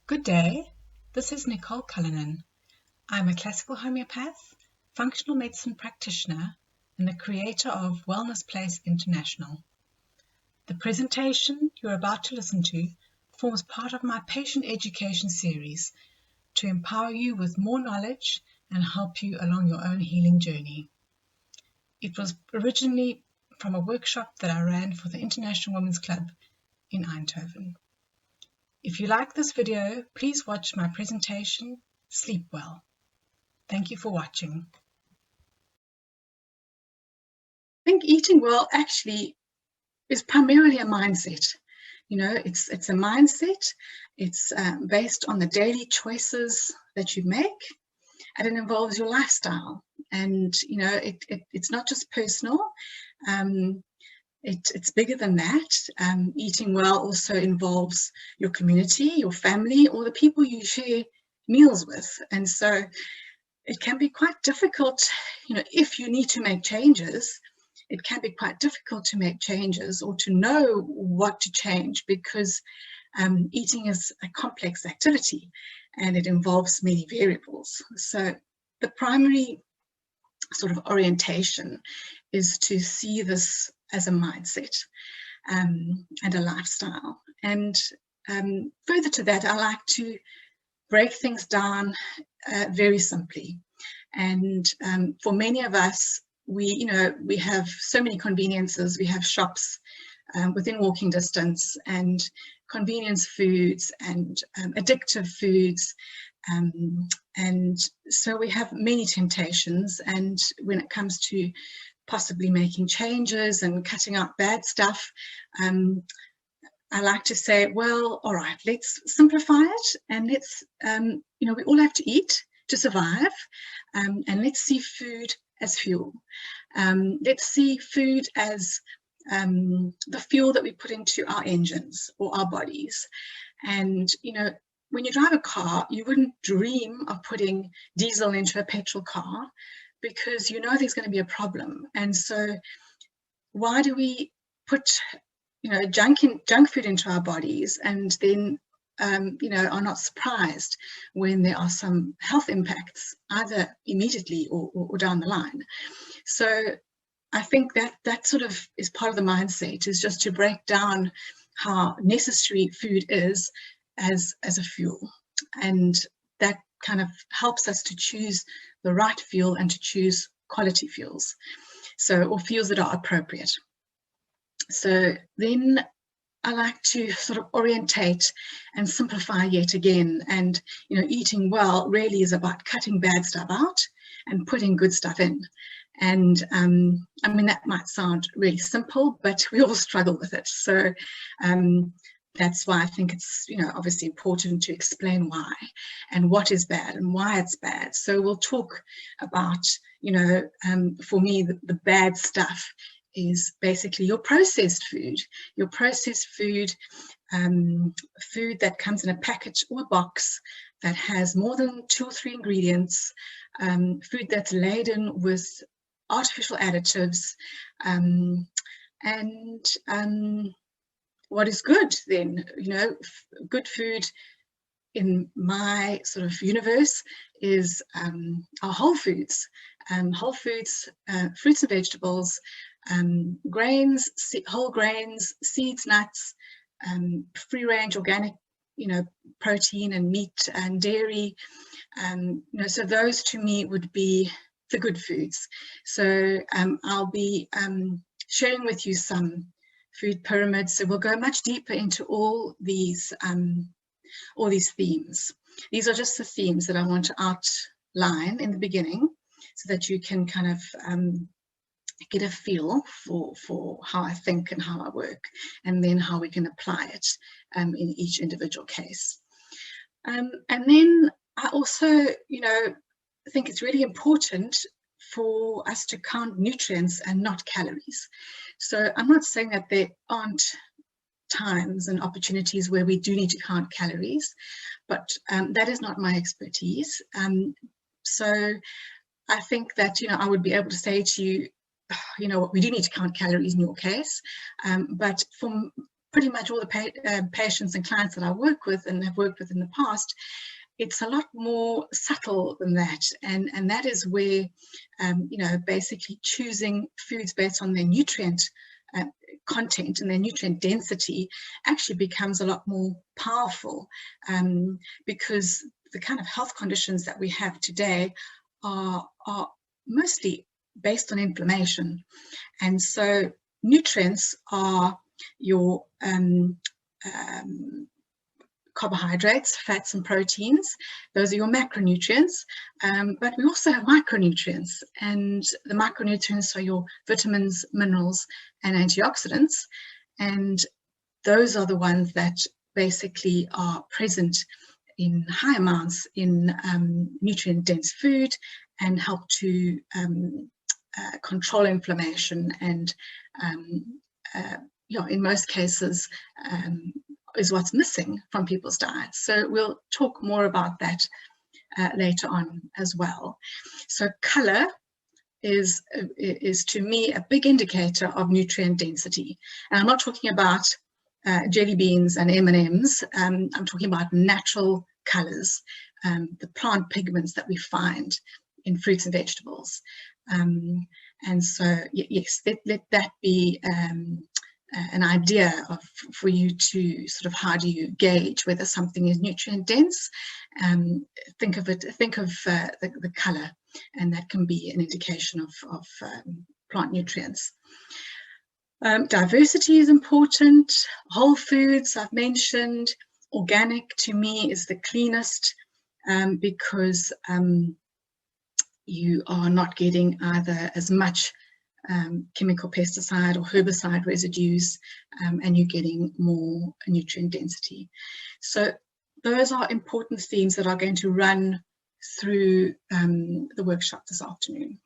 Good day. This is Nicole Cullinan. I'm a classical homeopath, functional medicine practitioner, and the creator of Wellness Place International. The presentation you're about to listen to forms part of my patient education series to empower you with more knowledge and help you along your own healing journey. It was originally from a workshop that I ran for the International Women's Club in Eindhoven. If you like this video, please watch my presentation, Sleep Well. Thank you for watching. I think eating well actually is primarily a mindset. You know, it's a mindset. It's based on the daily choices that you make, and it involves your lifestyle. And, you know, it's not just personal. It's bigger than that. Eating well also involves your community, your family, or the people you share meals with. And so it can be quite difficult, you know, if you need to make changes, it can be quite difficult to make changes or to know what to change, because eating is a complex activity and it involves many variables. So the primary sort of orientation is to see this as a mindset and a lifestyle. And further to that, I like to break things down very simply. And for many of us, we have so many conveniences. We have shops within walking distance, and convenience foods and addictive foods. And so we have many temptations. And when it comes to possibly making changes and cutting out bad stuff, I like to say, well, all right, let's simplify it, and let's, we all have to eat to survive, and let's see food as fuel. Let's see food as the fuel that we put into our engines or our bodies. And, you know, when you drive a car, you wouldn't dream of putting diesel into a petrol car, because you know there's going to be a problem. And so why do we put junk food into our bodies, and then are not surprised when there are some health impacts, either immediately or down the line? So I think that sort of is part of the mindset, is just to break down how necessary food is as a fuel, and that kind of helps us to choose the right fuel and to choose quality fuels, or fuels that are appropriate. So then I like to sort of orientate and simplify yet again. And, you know, eating well really is about cutting bad stuff out and putting good stuff in. And I mean, that might sound really simple, but we all struggle with it. So that's why I think it's, obviously important to explain why and what is bad and why it's bad. So we'll talk about, for me, the bad stuff is basically your processed food, food that comes in a package or a box that has more than 2 or 3 ingredients, food that's laden with artificial additives, and what is good then? Good food in my sort of universe is our whole foods, fruits and vegetables, grains, whole grains, seeds, nuts, free-range organic, protein and meat and dairy. So those to me would be the good foods. So I'll be sharing with you some food pyramids. So we'll go much deeper into all these themes. These are just the themes that I want to outline in the beginning, so that you can kind of get a feel for how I think and how I work, and then how we can apply it in each individual case. And then I also, think it's really important for us to count nutrients and not calories. So I'm not saying that there aren't times and opportunities where we do need to count calories, but that is not my expertise. So I think that, I would be able to say to you, we do need to count calories in your case, but for pretty much all the patients and clients that I work with and have worked with in the past, it's a lot more subtle than that, and that is where basically choosing foods based on their nutrient content and their nutrient density actually becomes a lot more powerful, because the kind of health conditions that we have today are mostly based on inflammation, and so nutrients are your carbohydrates, fats and proteins. Those are your macronutrients, but we also have micronutrients, and the micronutrients are your vitamins, minerals and antioxidants, and those are the ones that basically are present in high amounts in nutrient dense food and help to control inflammation, and in most cases is what's missing from people's diets. So we'll talk more about that later on as well. So color is to me a big indicator of nutrient density, and I'm not talking about jelly beans and M&Ms. I'm talking about natural colors, the plant pigments that we find in fruits and vegetables, and so yes, let that be an idea for you to sort of, how do you gauge whether something is nutrient dense? Think of the color, and that can be an indication of plant nutrients. Diversity is important. Whole foods I've mentioned. Organic to me is the cleanest, because you are not getting either as much chemical pesticide or herbicide residues, and you're getting more nutrient density. So those are important themes that are going to run through the workshop this afternoon.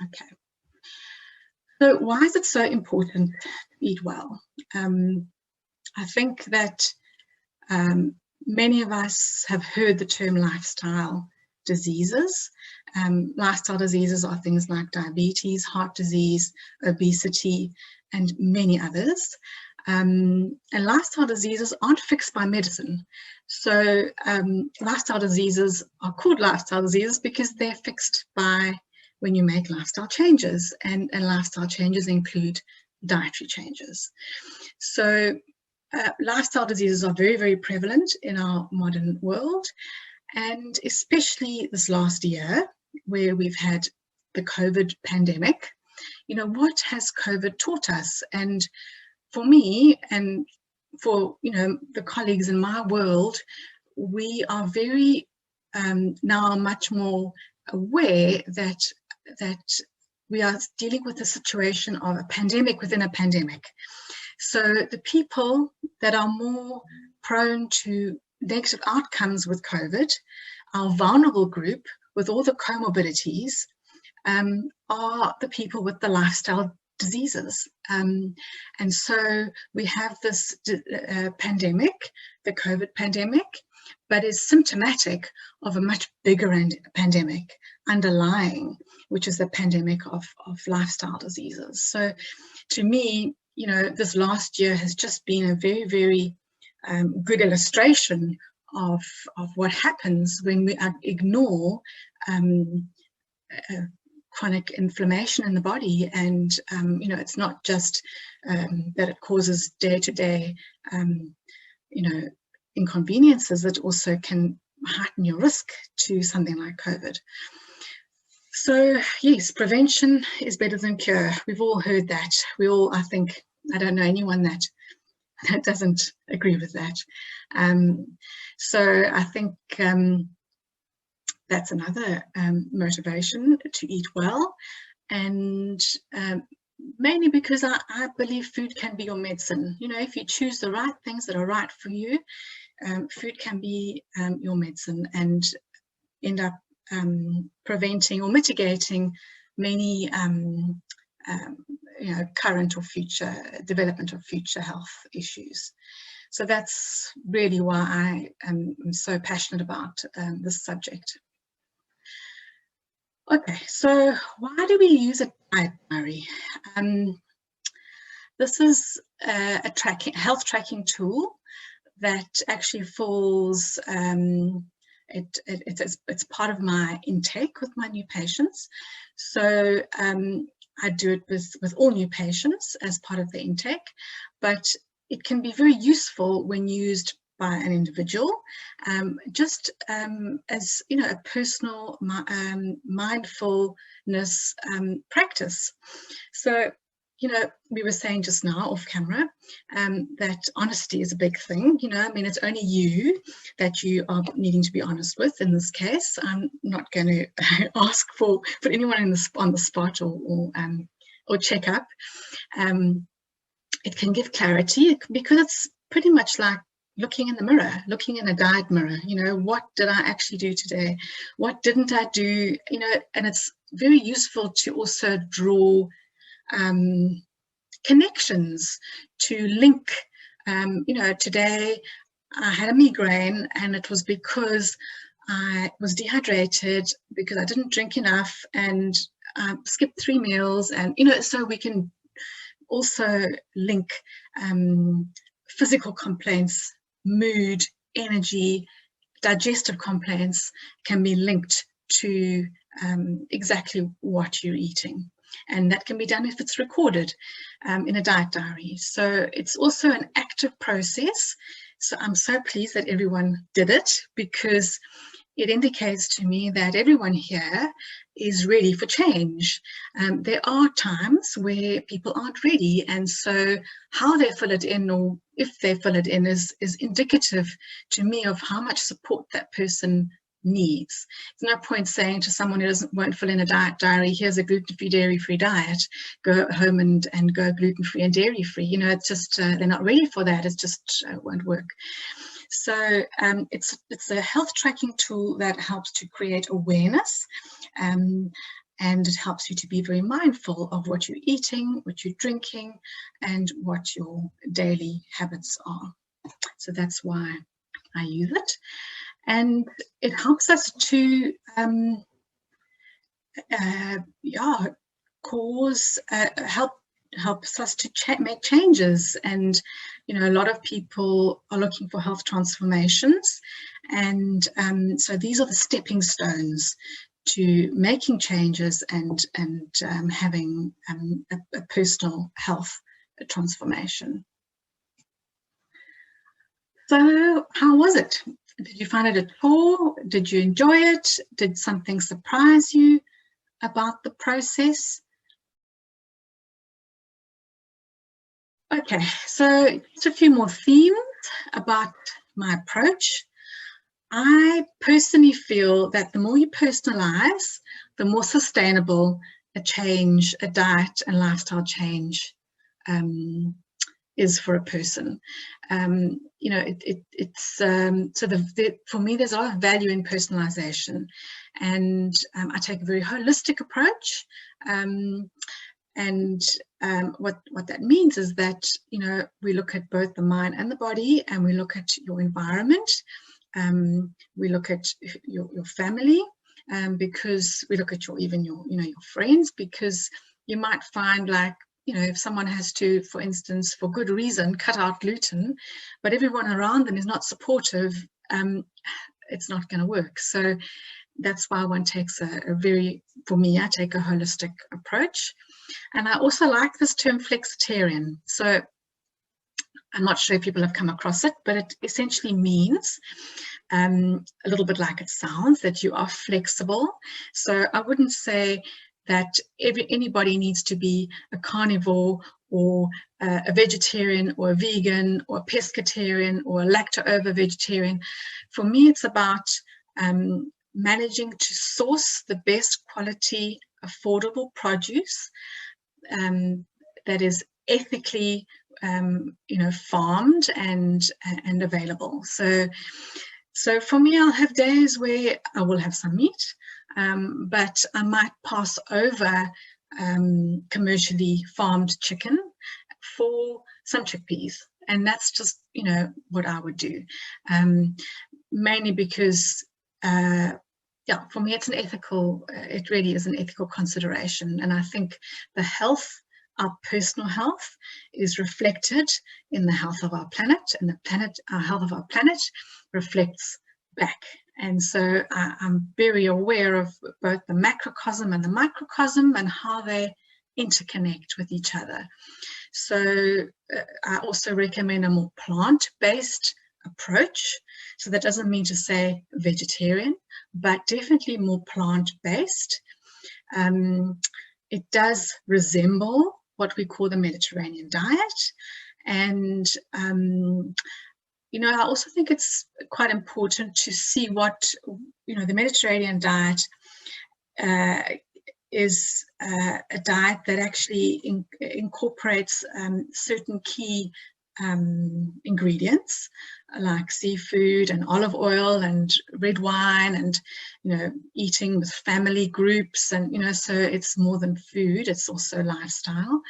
Okay. So why is it so important to eat well? I think that many of us have heard the term lifestyle diseases. Lifestyle diseases are things like diabetes, heart disease, obesity, and many others. And lifestyle diseases aren't fixed by medicine. So lifestyle diseases are called lifestyle diseases because they're fixed by when you make lifestyle changes, and lifestyle changes include dietary changes. So lifestyle diseases are very, very prevalent in our modern world, and especially this last year where we've had the COVID pandemic. What has COVID taught us? And for me and for the colleagues in my world, we are very now much more aware that we are dealing with a situation of a pandemic within a pandemic. So the people that are more prone to negative outcomes with COVID, our vulnerable group with all the comorbidities, are the people with the lifestyle diseases. And so we have this pandemic, the COVID pandemic, but is symptomatic of a much bigger pandemic underlying, which is the pandemic of lifestyle diseases. So to me, this last year has just been a very, very good illustration of what happens when we ignore chronic inflammation in the body. And it's not just that it causes day-to-day inconveniences, that also can heighten your risk to something like COVID. So yes, prevention is better than cure. We've all heard that. I think, I don't know anyone that doesn't agree with that. So I think that's another motivation to eat well, and mainly because I believe food can be your medicine. If you choose the right things that are right for you, food can be your medicine and end up preventing or mitigating many current or future development of future health issues. So that's really why I am so passionate about this subject. Okay, so why do we use a diet diary? This is a health tracking tool that actually falls, it's part of my intake with my new patients. So I do it with all new patients as part of the intake, but it can be very useful when used by an individual, just as, you know, a personal mindfulness practice. So, you know, we were saying just now off camera that honesty is a big thing. You know, I mean, it's only you that you are needing to be honest with in this case. I'm not going to ask for anyone on the spot or check up. It can give clarity because it's pretty much like looking in the mirror, looking in a guide mirror. You know, what did I actually do today? What didn't I do? You know, and it's very useful to also draw connections, to link. You know, today I had a migraine and it was because I was dehydrated, because I didn't drink enough and skipped 3 meals. And, you know, so we can also link physical complaints, mood, energy, digestive complaints can be linked to exactly what you're eating. And that can be done if it's recorded in a diet diary. So it's also an active process. So I'm so pleased that everyone did it, because it indicates to me that everyone here is ready for change. There are times where people aren't ready, and so how they fill it in, or if they fill it in, is indicative to me of how much support that person needs. There's no point saying to someone who won't fill in a diet diary, here's a gluten-free, dairy-free diet, go home and go gluten-free and dairy-free. You know, it's just they're not ready for that. It's just won't work. So it's a health tracking tool that helps to create awareness, and it helps you to be very mindful of what you're eating, what you're drinking, and what your daily habits are. So that's why I use it. And it helps us to helps us to make changes. And, you know, a lot of people are looking for health transformations, and so these are the stepping stones to making changes and having a personal health transformation. So how was it? Did you find it a chore? Did you enjoy it? Did something surprise you about the process? Okay, so just a few more themes about my approach. I personally feel that the more you personalize, the more sustainable a change, a diet and lifestyle change is for a person. You know, it's so for me, there's a lot of value in personalization, and I take a very holistic approach. And what that means is that, you know, we look at both the mind and the body, and we look at your environment. We look at your family, because we look at even your friends, because you might find, like, you know, if someone has to, for instance, for good reason, cut out gluten, but everyone around them is not supportive, it's not going to work. So that's why one takes for me, I take a holistic approach. And I also like this term flexitarian. So I'm not sure if people have come across it, but it essentially means, a little bit like it sounds, that you are flexible. So I wouldn't say that anybody needs to be a carnivore or a vegetarian or a vegan or a pescatarian or a lacto-ovo vegetarian. For me, it's about managing to source the best quality, affordable produce that is ethically farmed and available. So for me, I'll have days where I will have some meat, but I might pass over commercially farmed chicken for some chickpeas. And that's just, you know, what I would do, mainly because, yeah, for me, it's an ethical, it really is an ethical consideration. And I think the health our personal health is reflected in the health of our planet, and our health of our planet reflects back. And so I'm very aware of both the macrocosm and the microcosm and how they interconnect with each other. So I also recommend a more plant-based approach. So that doesn't mean to say vegetarian, but definitely more plant-based. It does resemble what we call the Mediterranean diet. And, you know, I also think it's quite important to see what, you know, the Mediterranean diet is a diet that actually incorporates certain key ingredients like seafood and olive oil and red wine, and, you know, eating with family groups, and, you know, so it's more than food, it's also lifestyle.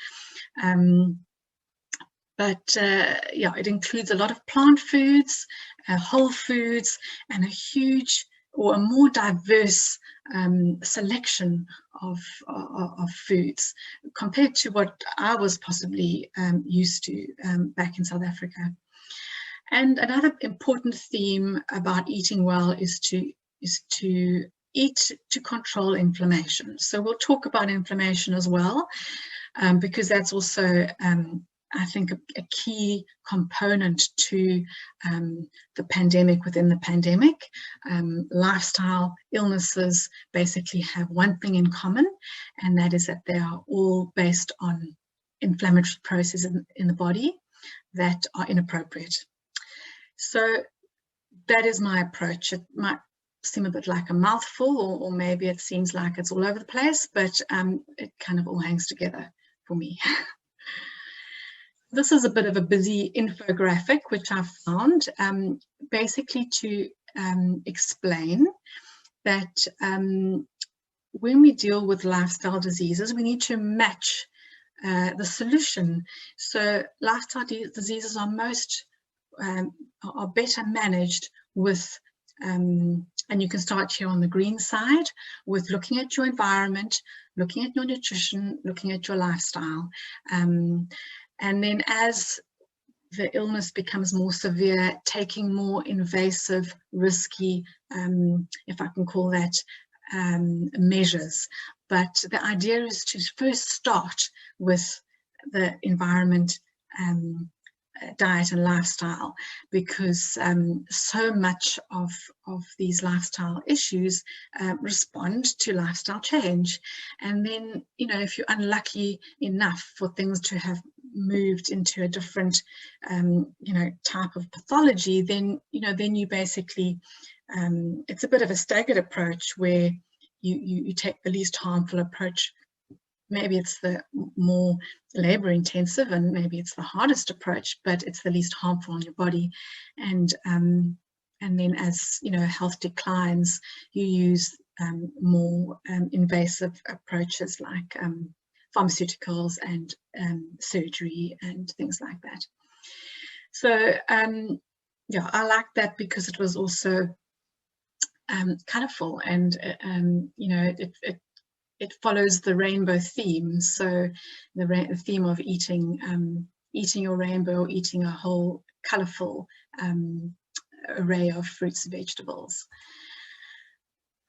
Yeah, it includes a lot of plant foods, whole foods, and a huge or a more diverse selection of foods compared to what I was possibly used to back in South Africa. And another important theme about eating well is to eat to control inflammation. So we'll talk about inflammation as well, because that's also I think a key component to the pandemic within the pandemic. Lifestyle illnesses basically have one thing in common, and that is that they are all based on inflammatory processes in the body that are inappropriate. So that is my approach. It might seem a bit like a mouthful, or maybe it seems like it's all over the place, but it kind of all hangs together for me. This is a bit of a busy infographic, which I found basically to explain that when we deal with lifestyle diseases, we need to match the solution. So lifestyle diseases are are better managed with, and you can start here on the green side, with looking at your environment, looking at your nutrition, looking at your lifestyle. And then as the illness becomes more severe, taking more invasive, risky, if I can call that, measures. But the idea is to first start with the environment, diet and lifestyle, because so much of these lifestyle issues respond to lifestyle change. And then, you know, if you're unlucky enough for things to have moved into a different you know, type of pathology, then, you know, then you basically it's a bit of a staggered approach where you take the least harmful approach. Maybe it's the more labor intensive, and maybe it's the hardest approach, but it's the least harmful on your body. And then as, you know, health declines, you use more invasive approaches like pharmaceuticals and surgery and things like that. So yeah, I like that because it was also colourful, and you know, it follows the rainbow theme. So the theme of eating your rainbow, or eating a whole colourful array of fruits and vegetables.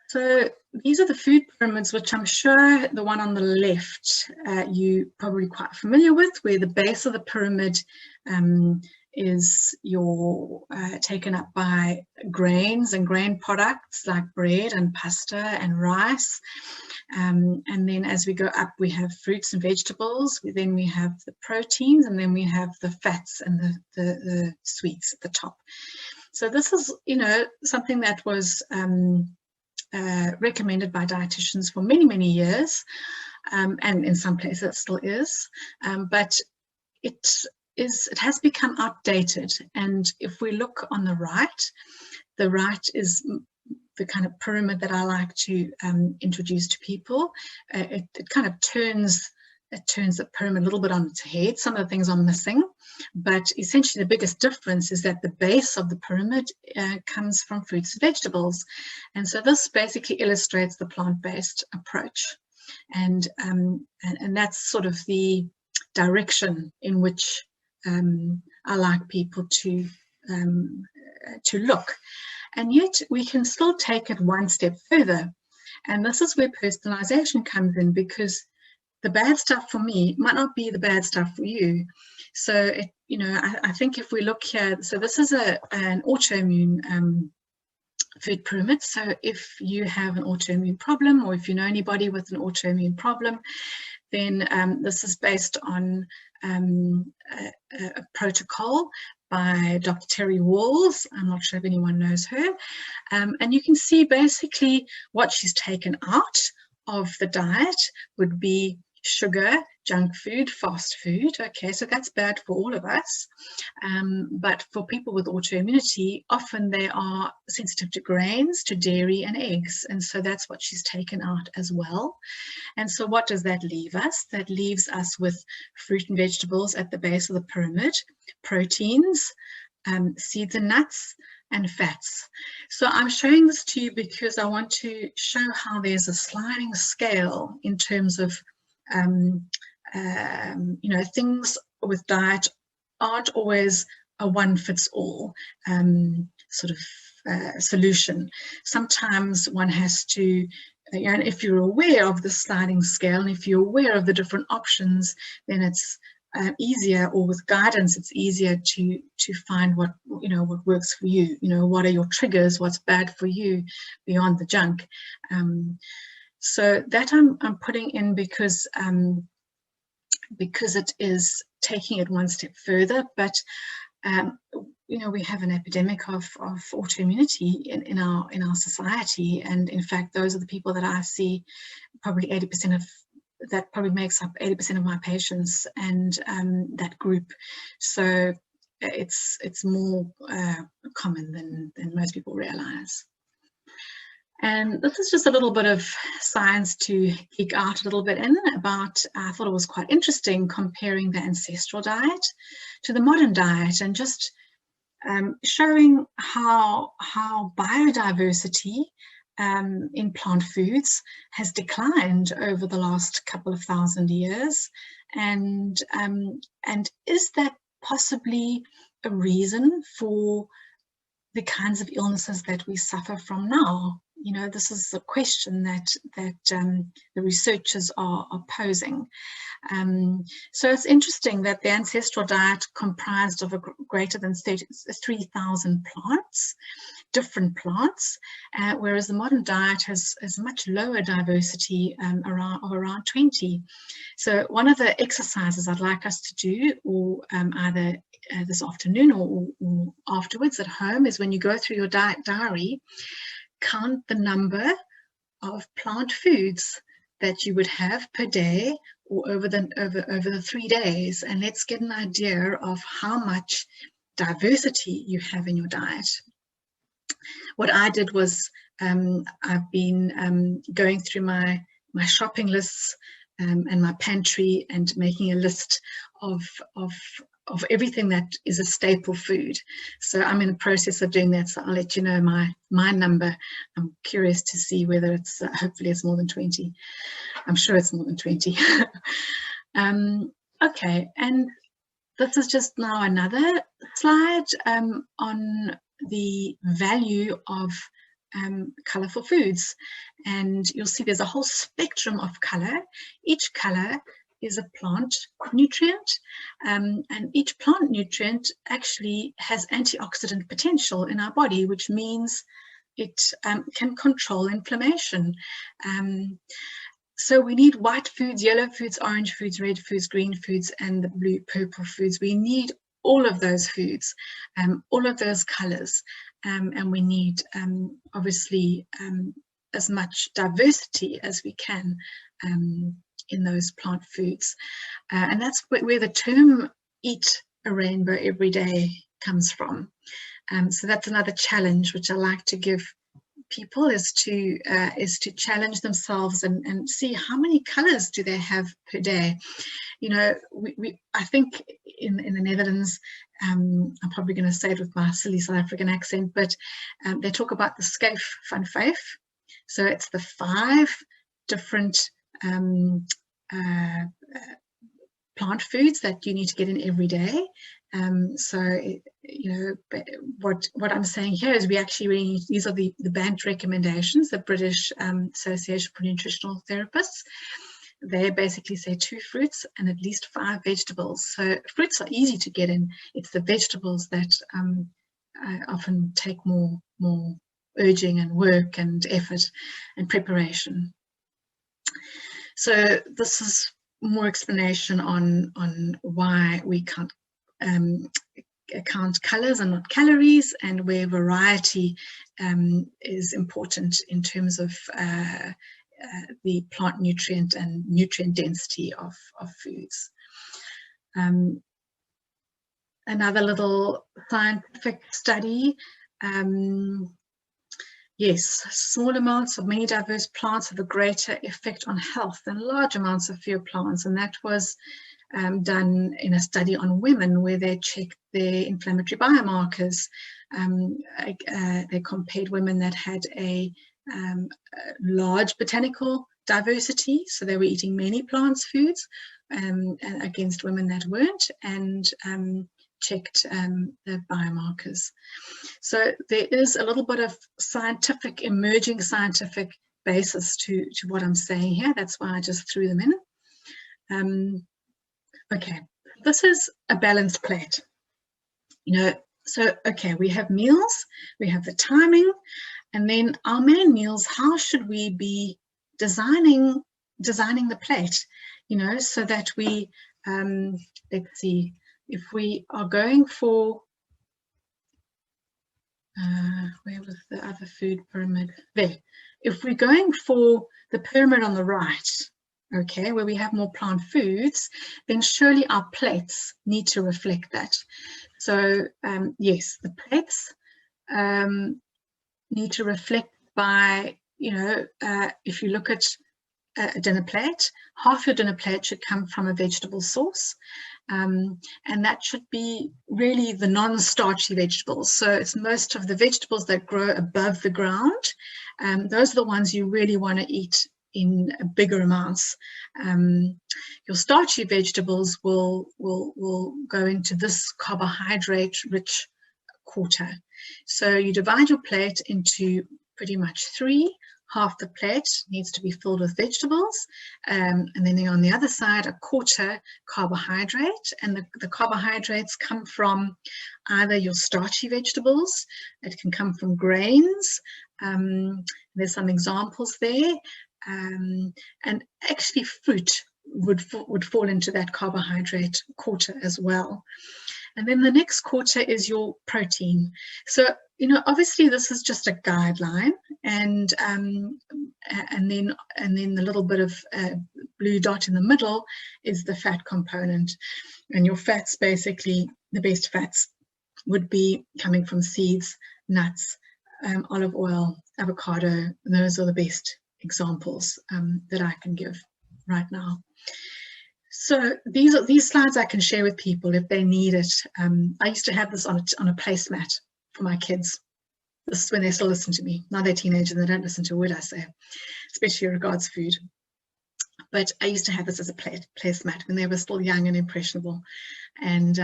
So these are the food pyramids, which I'm sure the one on the left you're probably quite familiar with, where the base of the pyramid is taken up by grains and grain products like bread and pasta and rice. And then as we go up, we have fruits and vegetables. Then we have the proteins, and then we have the fats and the sweets at the top. So this is, you know, something that was recommended by dietitians for many, many years, and in some places it still is, but it has become outdated. And if we look on the right is the kind of pyramid that I like to introduce to people. It kind of turns the pyramid a little bit on its head. Some of the things are missing, but essentially the biggest difference is that the base of the pyramid comes from fruits and vegetables. And so this basically illustrates the plant-based approach. And that's sort of the direction in which I like people to look. And yet we can still take it one step further. And this is where personalization comes in, because the bad stuff for me might not be the bad stuff for you. So, I think if we look here, so this is an autoimmune food pyramid. So if you have an autoimmune problem, or if you know anybody with an autoimmune problem, then this is based on a protocol by Dr. Terry Walls. I'm not sure if anyone knows her. And you can see basically what she's taken out of the diet would be sugar, junk food, fast food. Okay, so that's bad for all of us. But for people with autoimmunity, often they are sensitive to grains, to dairy and eggs. And so that's what she's taken out as well. And so what does that leave us? That leaves us with fruit and vegetables at the base of the pyramid, proteins, seeds and nuts, and fats. So I'm showing this to you because I want to show how there's a sliding scale in terms of, things with diet aren't always a one-fits-all sort of solution. Sometimes one has to, and if you're aware of the sliding scale, and if you're aware of the different options, then it's easier, or with guidance, it's easier to find what works for you. What are your triggers? What's bad for you beyond the junk? So that I'm putting in because it is taking it one step further. But we have an epidemic of autoimmunity in our society, and in fact, those are the people that I see. Probably 80% of that probably makes up 80% of my patients, and that group. So it's more common than most people realize. And this is just a little bit of science to geek out a little bit in about. I thought it was quite interesting comparing the ancestral diet to the modern diet, and just showing how biodiversity in plant foods has declined over the last couple of thousand years, and is that possibly a reason for the kinds of illnesses that we suffer from now? This is a question that the researchers are posing. So it's interesting that the ancestral diet comprised of greater than 3,000 plants, different plants, whereas the modern diet has much lower diversity, around 20. So one of the exercises I'd like us to do, or either this afternoon or afterwards at home, is when you go through your diet diary, count the number of plant foods that you would have per day or over the 3 days, and let's get an idea of how much diversity you have in your diet. What I did was I've been going through my shopping lists and my pantry, and making a list of everything that is a staple food. So I'm in the process of doing that, so I'll let you know my number. I'm curious to see whether it's hopefully it's more than 20. I'm sure it's more than 20. Okay, and this is just now another slide on the value of colorful foods, and you'll see there's a whole spectrum of color. Each color is a plant nutrient, and each plant nutrient actually has antioxidant potential in our body, which means it can control inflammation. So we need white foods, yellow foods, orange foods, red foods, green foods, and the blue, purple foods. We need all of those foods, all of those colors, and we need obviously as much diversity as we can in those plant foods. And that's where the term "eat a rainbow every day" comes from. So that's another challenge which I like to give people, is to challenge themselves and see how many colors do they have per day. I think in the Netherlands, I'm probably going to say it with my silly South African accent, but they talk about the skyf van 5. So it's the 5 different plant foods that you need to get in every day. What I'm saying here is we actually really need, these are the banned recommendations, the British Association for Nutritional Therapists. They basically say 2 fruits and at least 5 vegetables. So fruits are easy to get in. It's the vegetables that often take more urging and work and effort and preparation. So this is more explanation on why we can't count colours and not calories, and where variety is important in terms of the plant nutrient and nutrient density of foods. Another little scientific study. Yes, small amounts of many diverse plants have a greater effect on health than large amounts of fewer plants, and that was done in a study on women where they checked their inflammatory biomarkers. They compared women that had a large botanical diversity, so they were eating many plants foods, against women that weren't, and checked the biomarkers. So there is a little bit of emerging scientific basis to what I'm saying here. That's why I just threw them in. Okay, this is a balanced plate. So okay, we have meals, we have the timing, and then our main meals. How should we be designing the plate? So that we let's see, if we are going for where was the other food pyramid? There. If we're going for the pyramid on the right, okay, where we have more plant foods, then surely our plates need to reflect that. So yes, the plates need to reflect by, if you look at a dinner plate, half your dinner plate should come from a vegetable source. And that should be really the non-starchy vegetables. So it's most of the vegetables that grow above the ground. Those are the ones you really want to eat in bigger amounts. Your starchy vegetables will go into this carbohydrate-rich quarter. So you divide your plate into pretty much 3. Half the plate needs to be filled with vegetables, and then on the other side, a quarter carbohydrate, and the carbohydrates come from either your starchy vegetables, it can come from grains, there's some examples there, and actually fruit would fall into that carbohydrate quarter as well. And then the next quarter is your protein. So, obviously this is just a guideline, and then the little bit of blue dot in the middle is the fat component. And your fats, basically, the best fats would be coming from seeds, nuts, olive oil, avocado, and those are the best examples that I can give right now. So these slides I can share with people if they need it. I used to have this on a placemat for my kids. This is when they still listen to me. Now they're teenagers and they don't listen to a word I say, especially regards food. But I used to have this as a placemat when they were still young and impressionable. And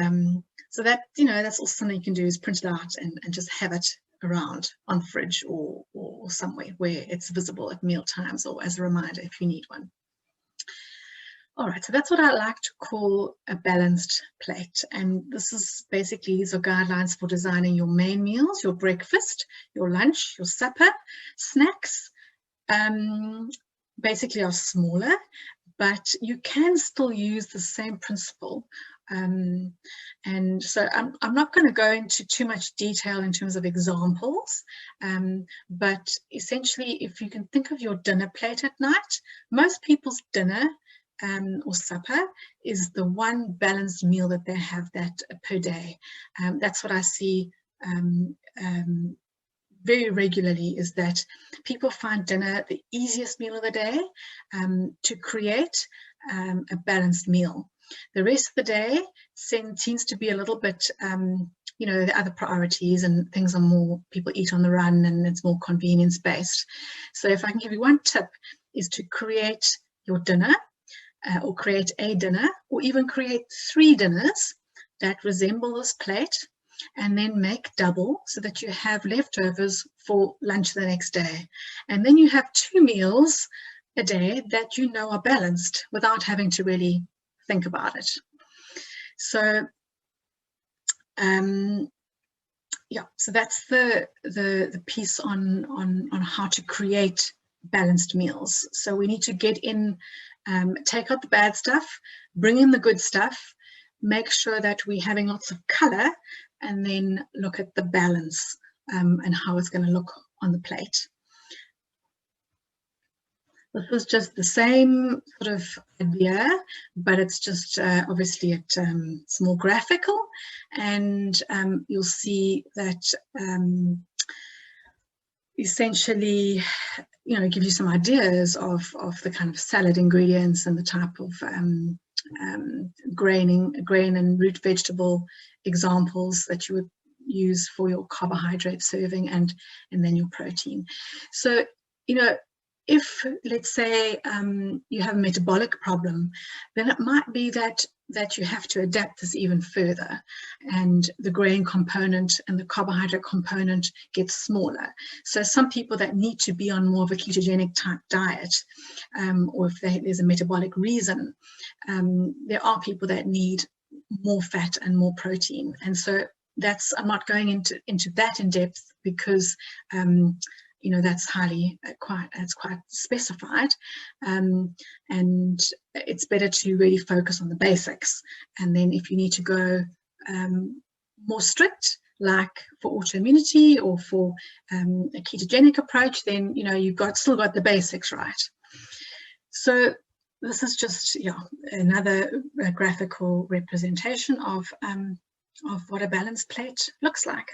so that, that's also something you can do, is print it out and just have it around on fridge or somewhere where it's visible at meal times, or as a reminder if you need one. All right, so that's what I like to call a balanced plate. And this is basically, these are guidelines for designing your main meals, your breakfast, your lunch, your supper. Snacks basically are smaller, but you can still use the same principle. And so I'm not going to go into too much detail in terms of examples, but essentially, if you can think of your dinner plate at night, most people's dinner or supper is the one balanced meal that they have per day. That's what I see very regularly, is that people find dinner the easiest meal of the day to create a balanced meal. The rest of the day seems to be a little bit, the other priorities and things are more, people eat on the run and it's more convenience based. So if I can give you one tip, is to create your dinner or create a dinner, or even create 3 dinners that resemble this plate, and then make double so that you have leftovers for lunch the next day. And then you have 2 meals a day that you know are balanced without having to really think about it. So yeah, so that's the piece on how to create balanced meals. So we need to get in, take out the bad stuff, bring in the good stuff, make sure that we're having lots of color, and then look at the balance and how it's going to look on the plate. This was just the same sort of idea, but it's just obviously it's more graphical, and you'll see that essentially, you know, give you some ideas of the kind of salad ingredients and the type of grain and root vegetable examples that you would use for your carbohydrate serving, and then your protein. So, you know, if, let's say, you have a metabolic problem, then it might be that you have to adapt this even further, and the grain component and the carbohydrate component gets smaller. So some people that need to be on more of a ketogenic type diet, or if there's a metabolic reason, there are people that need more fat and more protein. And so that's, I'm not going into that in depth, because you know, that's quite specified, and it's better to really focus on the basics. And then if you need to go more strict, like for autoimmunity or for a ketogenic approach, then, you know, you've still got the basics right. So this is just, yeah, another graphical representation of what a balanced plate looks like.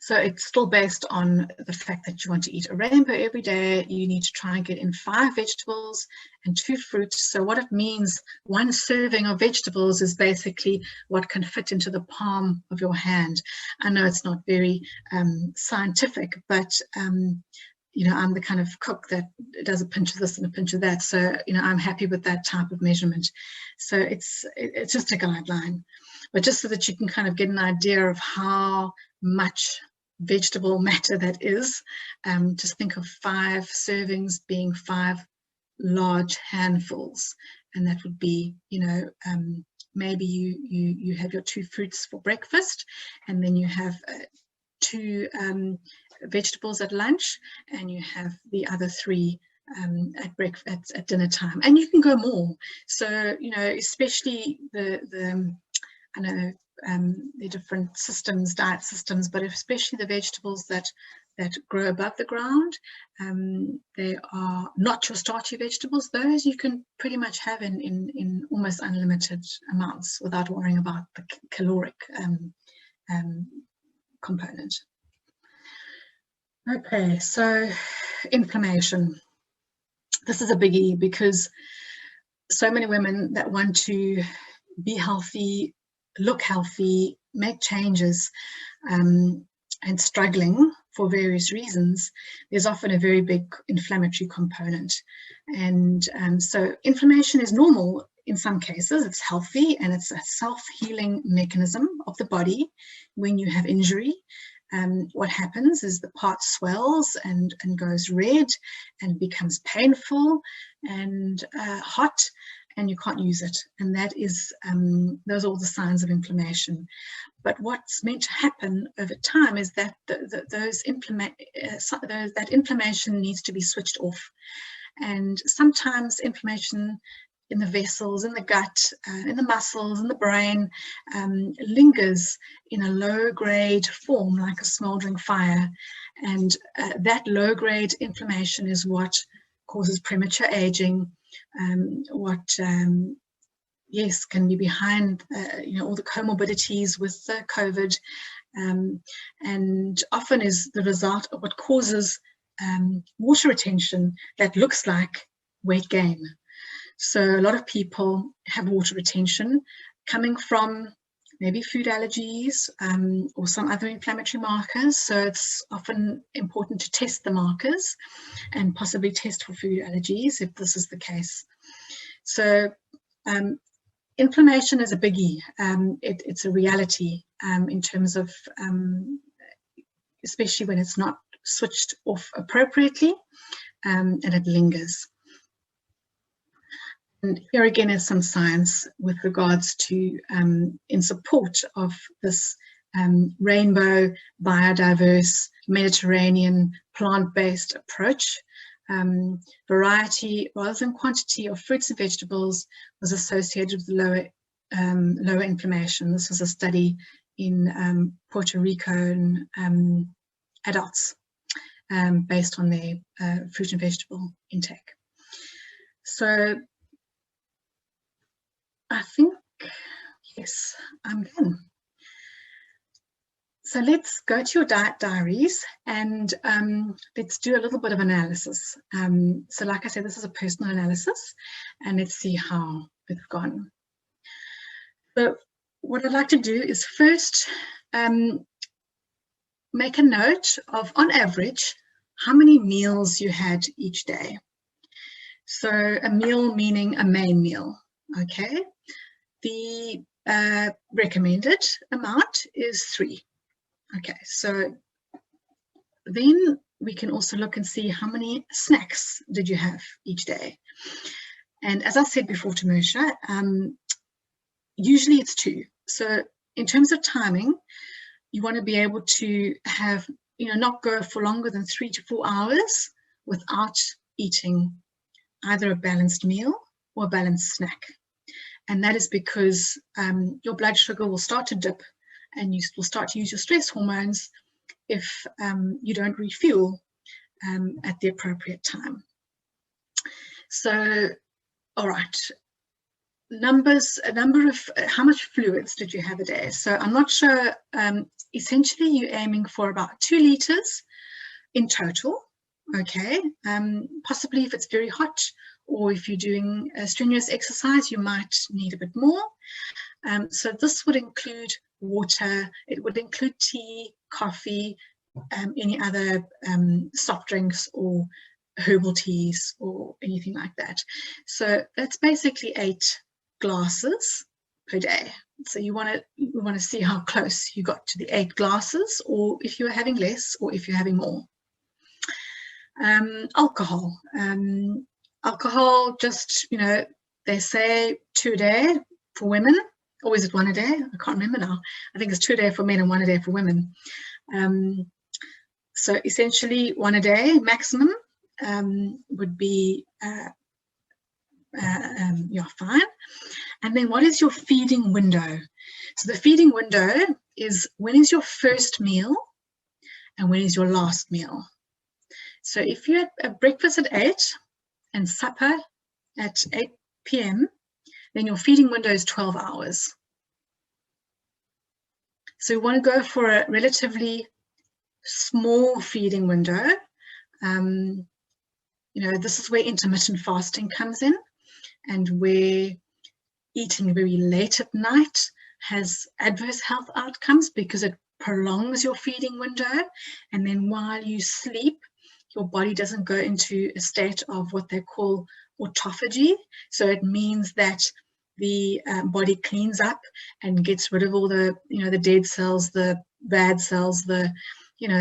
So it's still based on the fact that you want to eat a rainbow every day. You need to try and get in 5 vegetables and 2 fruits. So what it means, 1 serving of vegetables is basically what can fit into the palm of your hand. I know it's not very scientific, but you know, I'm the kind of cook that does a pinch of this and a pinch of that. So, you know, I'm happy with that type of measurement. So it's just a guideline, but just so that you can kind of get an idea of how much vegetable matter that is. Just think of 5 servings being 5 large handfuls, and that would be, you know, maybe you have your 2 fruits for breakfast, and then you have 2 vegetables at lunch, and you have the other 3 at breakfast, at dinner time, and you can go more. So, you know, especially the I know the different systems, diet systems, but especially the vegetables that grow above the ground, they are not your starchy vegetables. Those you can pretty much have in almost unlimited amounts without worrying about the caloric component. Okay, so inflammation. This is a biggie, because so many women that want to be healthy, look healthy, make changes, and struggling for various reasons, there's often a very big inflammatory component. And so inflammation is normal in some cases. It's healthy, and it's a self-healing mechanism of the body. When you have injury, what happens is the part swells and goes red and becomes painful and hot, and you can't use it. And that is, those are all the signs of inflammation. But what's meant to happen over time is that that inflammation needs to be switched off. And sometimes inflammation in the vessels, in the gut, in the muscles, in the brain, lingers in a low-grade form, like a smoldering fire. And that low-grade inflammation is what causes premature aging, yes, can be behind you know, all the comorbidities with COVID, and often is the result of what causes water retention that looks like weight gain. So a lot of people have water retention coming from maybe food allergies or some other inflammatory markers. So it's often important to test the markers and possibly test for food allergies if this is the case. So inflammation is a biggie. It's a reality in terms of, especially when it's not switched off appropriately, and it lingers. And here again is some science with regards to, in support of this rainbow, biodiverse, Mediterranean, plant-based approach. Variety rather than quantity of fruits and vegetables was associated with lower inflammation. This was a study in Puerto Rican adults based on their fruit and vegetable intake. So I think, yes, I'm done. So let's go to your diet diaries and let's do a little bit of analysis. So like I said, this is a personal analysis, and let's see how it's gone. So what I'd like to do is first make a note of, on average, how many meals you had each day. So a meal meaning a main meal, okay? The recommended amount is 3. Okay, so then we can also look and see how many snacks did you have each day. And as I said before to Mersha, usually it's 2. So in terms of timing, you want to be able to have, not go for longer than 3 to 4 hours without eating either a balanced meal or a balanced snack. And that is because your blood sugar will start to dip and you will start to use your stress hormones if you don't refuel at the appropriate time. So, all right, a number of how much fluids did you have a day? So I'm not sure, essentially you're aiming for about 2 liters in total, okay? Possibly if it's very hot or if you're doing a strenuous exercise, you might need a bit more. So this would include water, it would include tea, coffee, any other soft drinks or herbal teas or anything like that. So that's basically 8 glasses per day. So you want to see how close you got to the 8 glasses, or if you're having less or if you're having more. Alcohol. Alcohol, just, they say 2 a day for women, or is it 1 a day? I can't remember now. I think it's 2 a day for men and 1 a day for women. So essentially 1 a day maximum would be fine. And then what is your feeding window? So the feeding window is, when is your first meal and when is your last meal? So if you had a breakfast at 8 and supper at 8 p.m., then your feeding window is 12 hours. So you want to go for a relatively small feeding window. This is where intermittent fasting comes in, and where eating very late at night has adverse health outcomes because it prolongs your feeding window, and then while you sleep, your body doesn't go into a state of what they call autophagy. So it means that the body cleans up and gets rid of all the, the dead cells, the bad cells, the,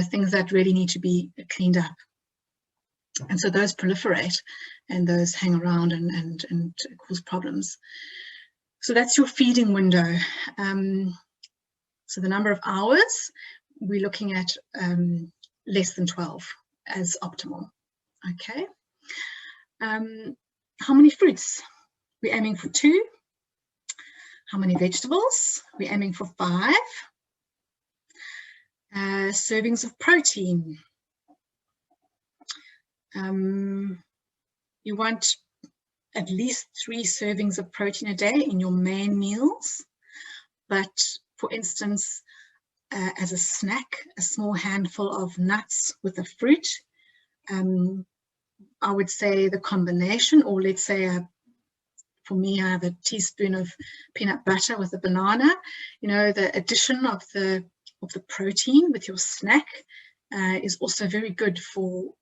things that really need to be cleaned up. And so those proliferate and those hang around and cause problems. So that's your feeding window. So the number of hours, we're looking at less than 12 as optimal. Okay. How many fruits? We're aiming for 2. How many vegetables? We're aiming for 5. Servings of protein. You want at least 3 servings of protein a day in your main meals. But for instance, as a snack, a small handful of nuts with a fruit. I would say the combination, or let's say for me, I have a teaspoon of peanut butter with a banana. The addition of the protein with your snack is also very good for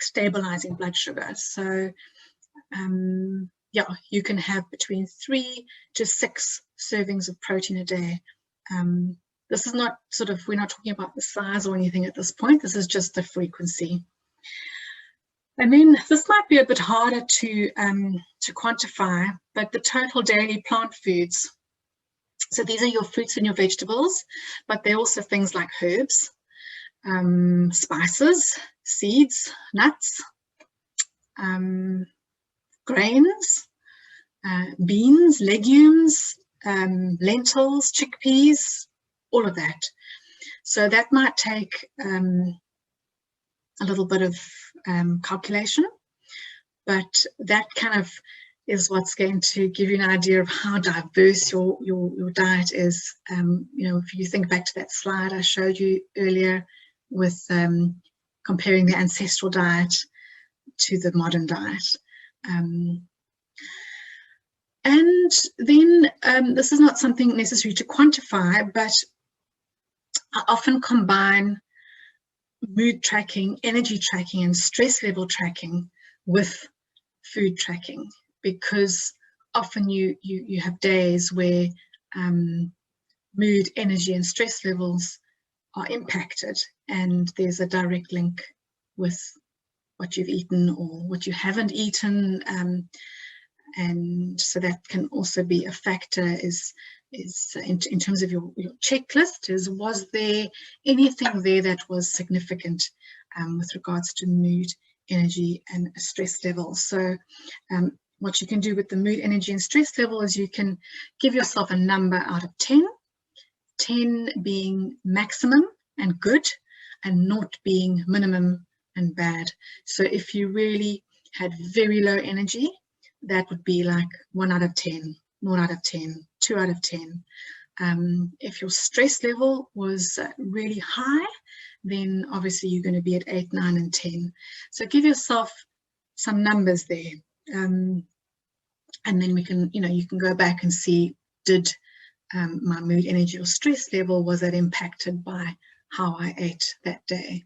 stabilizing blood sugar. So yeah, you can have between 3 to 6 servings of protein a day. This is not sort of, we're not talking about the size or anything at this point. This is just the frequency. And then this might be a bit harder to quantify, but the total daily plant foods. So these are your fruits and your vegetables, but they're also things like herbs, spices, seeds, nuts, grains, beans, legumes, lentils, chickpeas, all of that. So that might take a little bit of calculation, but that kind of is what's going to give you an idea of how diverse your diet is. You know, if you think back to that slide I showed you earlier with comparing the ancestral diet to the modern diet. And then this is not something necessary to quantify, but I often combine mood tracking, energy tracking, and stress level tracking with food tracking, because often you have days where mood, energy, and stress levels are impacted, and there's a direct link with what you've eaten or what you haven't eaten, and so that can also be a factor. Is in terms of your checklist, was there anything there that was significant with regards to mood, energy, and stress levels? So what you can do with the mood, energy, and stress level is you can give yourself a number out of 10, 10 being maximum and good, and 0 being minimum and bad. So if you really had very low energy, that would be like 1 out of 10, 0 out of 10, 2 out of 10. If your stress level was really high, then obviously you're going to be at 8, 9, and 10. So give yourself some numbers there. And then we can, you can go back and see, did my mood, energy, or stress level, was that impacted by how I ate that day?